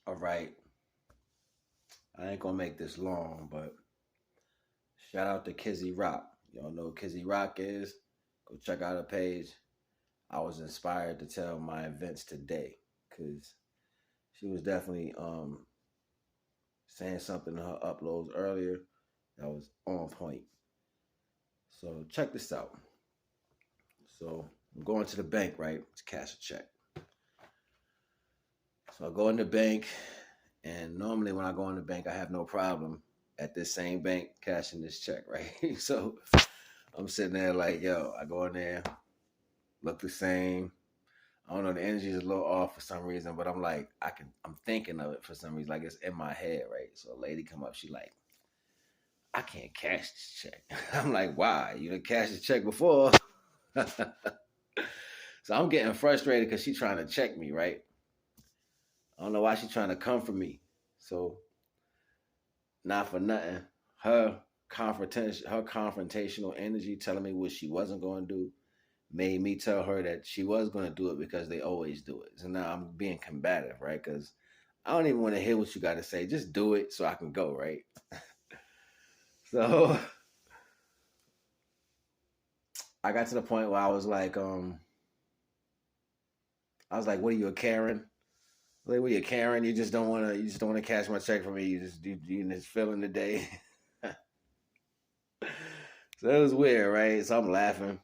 All right. I ain't gonna make this long, but shout out to Kizzy Rock. Y'all know who Kizzy Rock is? Go check out her page. I was inspired to tell my events today because she was definitely saying something in her uploads earlier that was on point. So check this out. So I'm going to the bank, right, to cash a check. So I go in the bank, and normally when I go in the bank, I have no problem at this same bank cashing this check, right? So I'm sitting there like, yo, I go in there, look the same. I don't know, the energy is a little off for some reason, but I'm like, I'm thinking of it for some reason, like it's in my head, right? So a lady come up, she like, I can't cash this check. I'm like, why? You didn't cash the check before. So I'm getting frustrated because she's trying to check me, right? I don't know why she's trying to come for me. So not for nothing. Her confrontational energy telling me what she wasn't going to do made me tell her that she was going to do it because they always do it. So now I'm being combative, right? Because I don't even want to hear what you got to say. Just do it so I can go, right? So I got to the point where I was like, what are you, a Karen? Like, what are you, Karen? You just don't want to cash my check for me. You just feeling the day. So it was weird, right? So I'm laughing,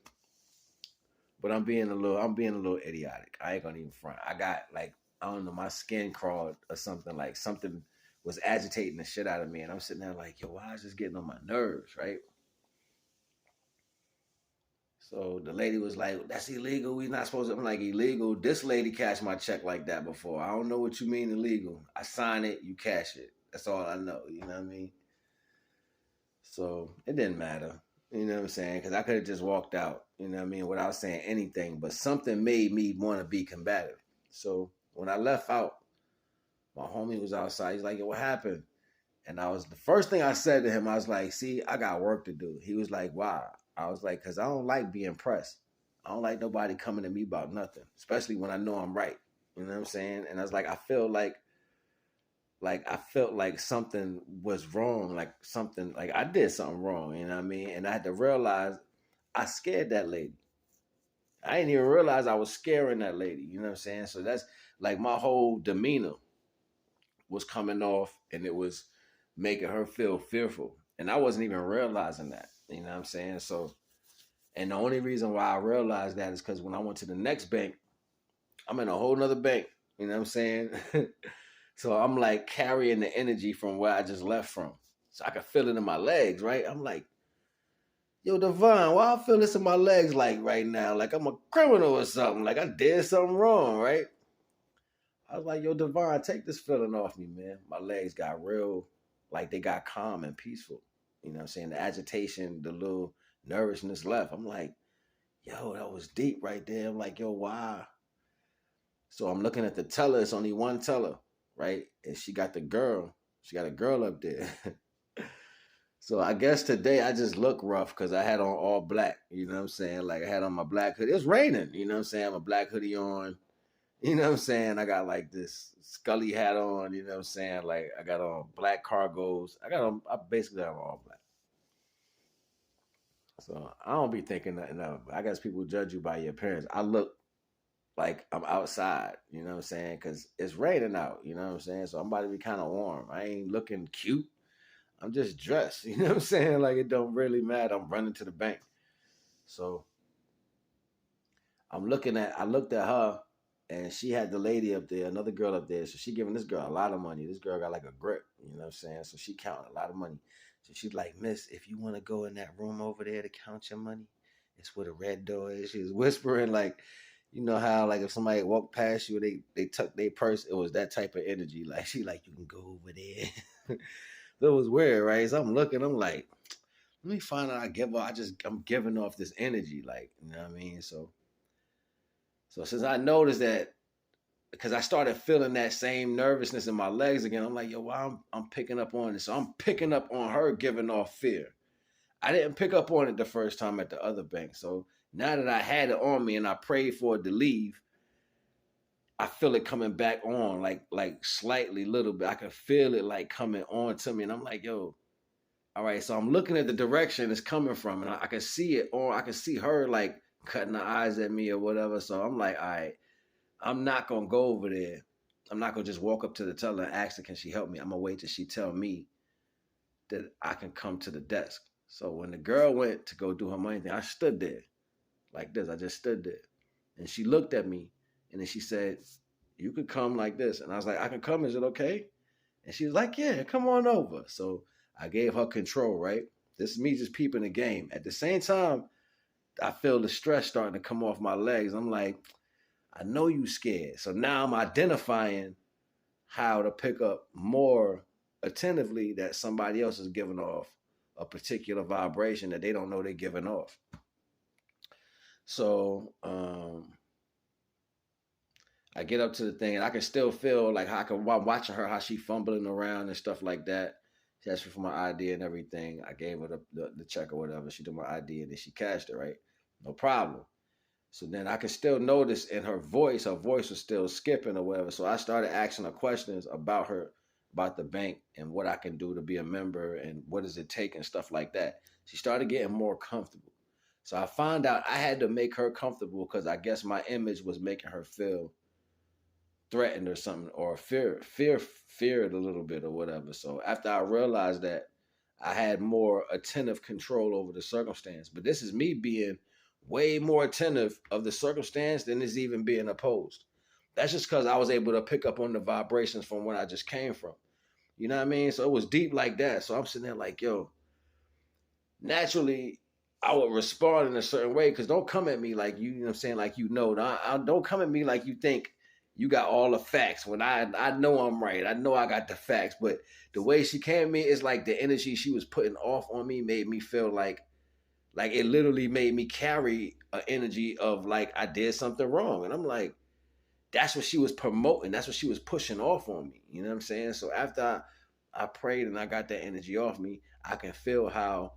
but I'm being a little idiotic. I ain't gonna even front. I got like, I don't know, my skin crawled or something. Like something was agitating the shit out of me, and I'm sitting there like, yo, why is this getting on my nerves, right? So the lady was like, that's illegal. We not supposed to. I'm like, illegal? This lady cashed my check like that before. I don't know what you mean illegal. I sign it, you cash it. That's all I know. You know what I mean? So it didn't matter. You know what I'm saying? Because I could have just walked out, you know what I mean, without saying anything. But something made me want to be combative. So when I left out, my homie was outside. He's like, yo, what happened? And I was, the first thing I said to him, I was like, see, I got work to do. He was like, why? I was like, because I don't like being pressed. I don't like nobody coming to me about nothing, especially when I know I'm right. You know what I'm saying? And I was like, I felt like something was wrong, like something, like I did something wrong, you know what I mean? And I had to realize I scared that lady. I didn't even realize I was scaring that lady, you know what I'm saying? So that's like my whole demeanor was coming off and it was making her feel fearful. And I wasn't even realizing that, you know what I'm saying? So, and the only reason why I realized that is because when I went to the next bank, I'm in a whole nother bank, you know what I'm saying? So I'm like carrying the energy from where I just left from. So I can feel it in my legs, right? I'm like, yo, Devon, why I feel this in my legs like right now? Like I'm a criminal or something. Like I did something wrong, right? I was like, yo, Devon, take this feeling off me, man. My legs got real, like they got calm and peaceful. You know what I'm saying? The agitation, the little nervousness left. I'm like, yo, that was deep right there. I'm like, yo, why? So I'm looking at the teller. It's only one teller, right? And she got the girl. She got a girl up there. So I guess today I just look rough because I had on all black. You know what I'm saying? Like I had on my black hoodie. It's raining. You know what I'm saying? I have a black hoodie on. You know what I'm saying? I got like this Scully hat on. You know what I'm saying? Like I got on black cargos. I basically have all black. So I don't be thinking nothing of. I guess people judge you by your appearance. I look like I'm outside, you know what I'm saying? Because it's raining out, you know what I'm saying? So I'm about to be kind of warm. I ain't looking cute. I'm just dressed, you know what I'm saying? Like it don't really matter. I'm running to the bank. So I looked at her and she had the lady up there, another girl up there. So she giving this girl a lot of money. This girl got like a grip, you know what I'm saying? So she counting a lot of money. So she's like, Miss, if you want to go in that room over there to count your money, it's where the red door is. She was whispering like, you know how like if somebody walked past you, they tuck their purse. It was that type of energy. Like she like, you can go over there. That was weird, right? So I'm looking, I'm like, let me find out. I'm giving off this energy, like you know what I mean. So since I noticed that, because I started feeling that same nervousness in my legs again, I'm like, yo, well, I'm picking up on it. So I'm picking up on her giving off fear. I didn't pick up on it the first time at the other bank. So now that I had it on me and I prayed for it to leave, I feel it coming back on, like slightly, little bit. I can feel it like coming on to me, and I'm like, yo, all right. So I'm looking at the direction it's coming from, and I can see it, or I can see her like cutting her eyes at me or whatever. So I'm like, all right, I'm not gonna go over there. I'm not gonna just walk up to the teller and ask her, can she help me? I'm gonna wait till she tell me that I can come to the desk. So when the girl went to go do her money thing, I stood there like this. I just stood there. And she looked at me and then she said, you could come like this. And I was like, I can come. Is it okay? And she was like, yeah, come on over. So I gave her control, right? This is me just peeping the game. At the same time, I feel the stress starting to come off my legs. I'm like, I know you scared. So now I'm identifying how to pick up more attentively that somebody else is giving off a particular vibration that they don't know they're giving off. So I get up to the thing and I can still feel like how I can, while watching her, how she fumbling around and stuff like that. She asked me for my ID and everything. I gave her the check or whatever. She did my ID and then she cashed it, right? No problem. So then I could still notice in her voice was still skipping or whatever. So I started asking her questions about her, about the bank and what I can do to be a member and what does it take and stuff like that. She started getting more comfortable. So I found out I had to make her comfortable because I guess my image was making her feel threatened or something, or feared a little bit or whatever. So after I realized that, I had more attentive control over the circumstance. But this is me being way more attentive of the circumstance than is even being opposed. That's just because I was able to pick up on the vibrations from where I just came from. You know what I mean? So it was deep like that. So I'm sitting there like, yo, naturally I would respond in a certain way because don't come at me like you know what I'm saying, like don't come at me like you think you got all the facts when I know I'm right. I know I got the facts, but the way she came at me is like the energy she was putting off on me made me feel like it literally made me carry an energy of like I did something wrong. And I'm like, that's what she was promoting. That's what she was pushing off on me. You know what I'm saying? So after I prayed and I got that energy off me, I can feel how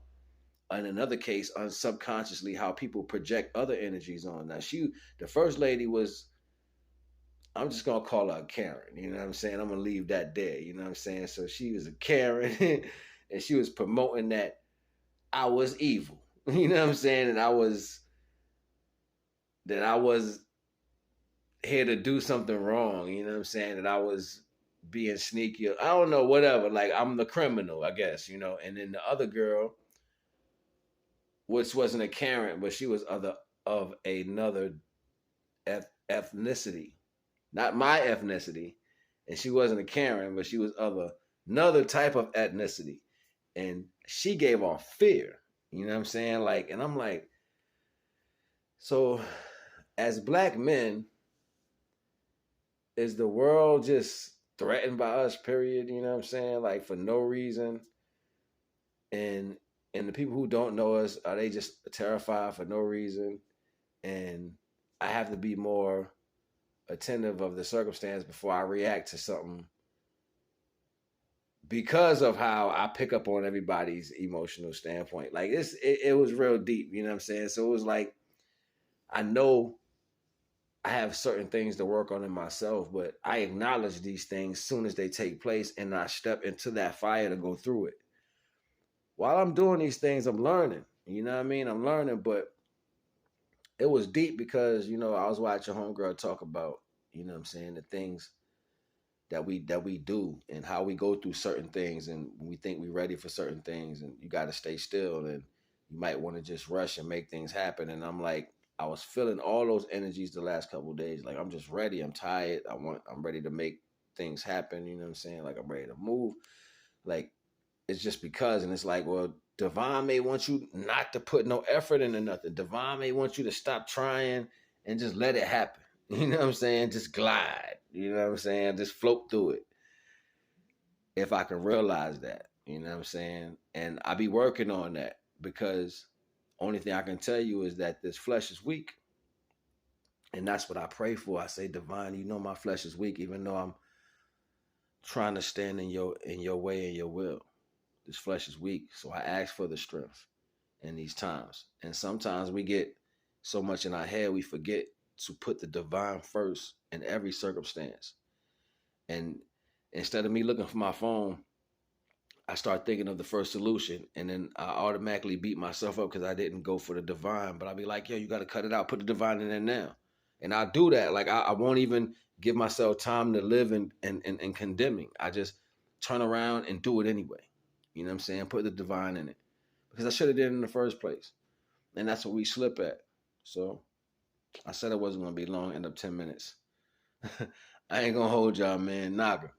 in another case, subconsciously, how people project other energies on. Now, the first lady was, I'm just gonna call her a Karen. You know what I'm saying? I'm gonna leave that there. You know what I'm saying? So she was a Karen, and she was promoting that I was evil. You know what I'm saying? And that I was here to do something wrong. You know what I'm saying? That I was being sneaky. I don't know, whatever. Like I'm the criminal, I guess. You know. And then the other girl, which wasn't a Karen, but she was of another ethnicity, not my ethnicity, and she wasn't a Karen, but she was of another type of ethnicity, and she gave off fear. You know what I'm saying? Like, and I'm like, so as black men, is the world just threatened by us? Period. You know what I'm saying? Like for no reason, and the people who don't know us, are they just terrified for no reason? And I have to be more attentive of the circumstance before I react to something because of how I pick up on everybody's emotional standpoint. Like it was real deep, you know what I'm saying? So it was like, I know I have certain things to work on in myself, but I acknowledge these things soon as they take place and I step into that fire to go through it. While I'm doing these things, I'm learning, you know what I mean? I'm learning, but it was deep because, I was watching homegirl talk about, you know what I'm saying, the things that we do and how we go through certain things and we think we're ready for certain things and you got to stay still and you might want to just rush and make things happen. And I'm like, I was feeling all those energies the last couple of days. Like I'm just ready. I'm tired. I'm ready to make things happen. You know what I'm saying? Like I'm ready to move. Like it's just because, and it's like, well, Devon may want you not to put no effort into nothing. Devon may want you to stop trying and just let it happen. You know what I'm saying? Just glide. You know what I'm saying? Just float through it. If I can realize that, you know what I'm saying? And I be working on that because only thing I can tell you is that this flesh is weak. And that's what I pray for. I say, Divine, my flesh is weak, even though I'm trying to stand in your way and your will. This flesh is weak. So I ask for the strength in these times. And sometimes we get so much in our head, we forget to put the divine first in every circumstance. And instead of me looking for my phone, I start thinking of the first solution, and then I automatically beat myself up because I didn't go for the divine. But I'll be like, yo, you got to cut it out, put the divine in there now. And I do that. Like I won't even give myself time to live in condemning. I just turn around and do it anyway. You know what I'm saying? Put the divine in it because I should have did it in the first place. And that's what we slip at. So I said it wasn't going to be long, end up 10 minutes. I ain't going to hold y'all, man. Naga.